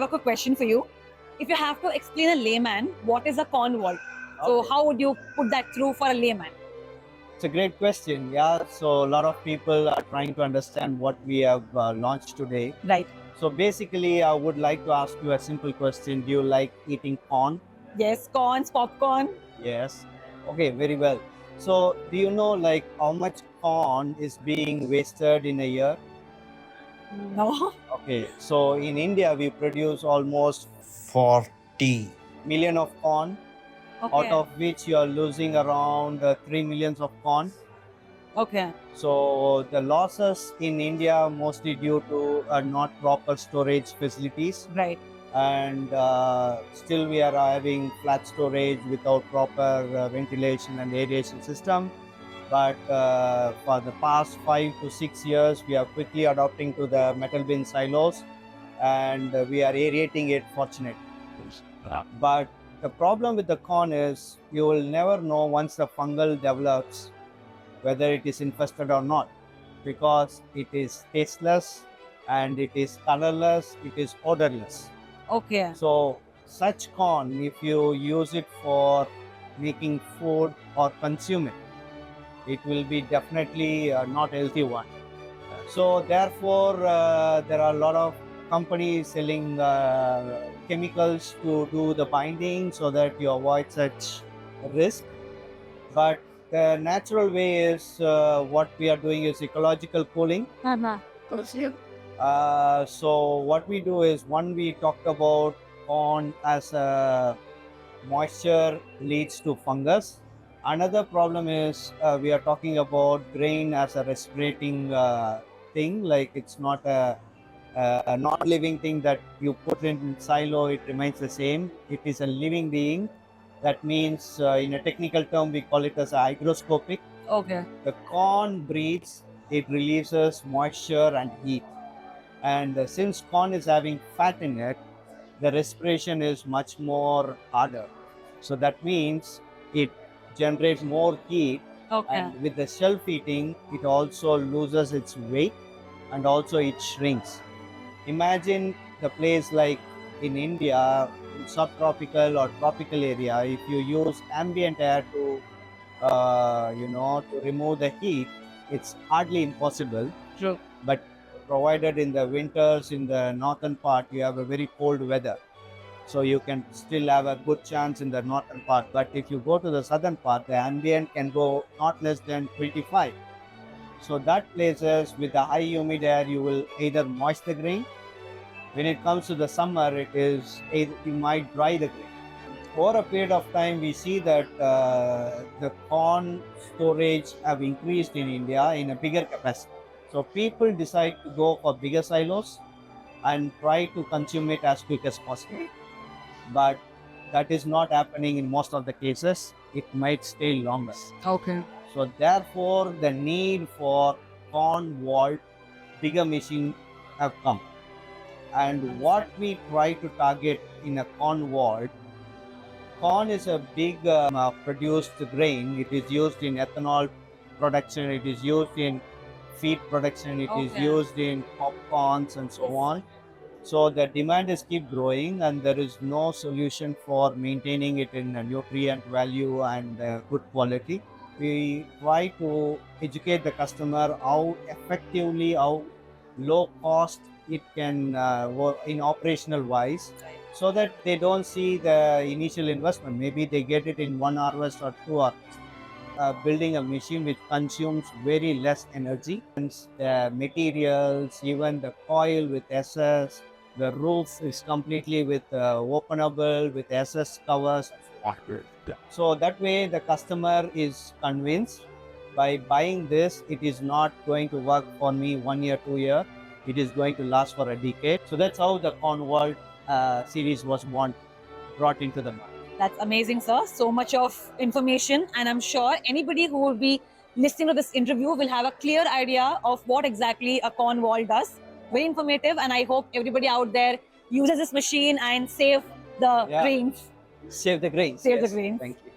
have a quick question for you. If you have to explain a layman, what is a CornVault? So how would you put that through for a layman? It's a great question. Yeah, so a lot of people are trying to understand what we have launched today. Right. So basically, I would like to ask you a simple question. Do you like eating corn? Yes, corns, popcorn. Yes. Okay, very well. So do you know like how much corn is being wasted in a year? No. Okay, so in India, we produce almost 40 million of corn, out of which you are losing around 3 millions of corn. Okay. So the losses in India mostly due to not proper storage facilities. Right. And still we are having flat storage without proper ventilation and aeration system. But for the past 5 to 6 years, we are quickly adopting to the metal bin silos, and we are aerating it, fortunately. But the problem with the corn is you will never know once the fungal develops whether it is infested or not, because it is tasteless and it is colorless, it is odorless. Okay. So such corn, if you use it for making food or consume it, it will be definitely not healthy one. So therefore, there are a lot of companies selling chemicals to do the binding so that you avoid such risk. But the natural way is what we are doing is ecological cooling. So what we do is, one, we talked about corn as a moisture leads to fungus. Another problem is we are talking about grain as a respirating thing, like it's not a non-living thing that you put in silo, it remains the same. It is a living being. That means in a technical term, we call it as a hygroscopic. Okay. The corn breathes, it releases moisture and heat. And since corn is having fat in it, the respiration is much more harder. So that means it generates more heat. Okay. And with the self-heating, it also loses its weight and also it shrinks. Imagine the place like in India, in subtropical or tropical area, if you use ambient air to, to remove the heat, it's hardly impossible. True. But provided in the winters, in the northern part, you have a very cold weather. So you can still have a good chance in the northern part. But if you go to the southern part, the ambient can go not less than 25. So that places with the high humid air, you will either moist the grain. When it comes to the summer, it is you might dry the grain. Over a period of time, we see that the corn storage have increased in India in a bigger capacity. So people decide to go for bigger silos and try to consume it as quick as possible. But that is not happening in most of the cases. It might stay longer. Okay. So therefore, the need for CornVault bigger machine have come. And what we try to target in a CornVault, corn is a big produced grain. It is used in ethanol production. It is used in feed production. It is used in popcorns and so on. So the demand is keep growing, and there is no solution for maintaining it in a nutrient value and good quality. We try to educate the customer how effectively, how low cost it can work in operational wise, so that they don't see the initial investment. Maybe they get it in one harvest or two harvests. Building a machine which consumes very less energy, and the materials, even the coil with SS, the roof is completely with openable with SS covers. So that way the customer is convinced by buying this, it is not going to work for me 1 year, 2 year. It is going to last for a decade. So that's how the CornVault series was brought into the market. That's amazing, sir. So much of information, and I'm sure anybody who will be listening to this interview will have a clear idea of what exactly a CornVault does. Very informative, and I hope everybody out there uses this machine and save the grains. Save the grains. Save the grains. Thank you.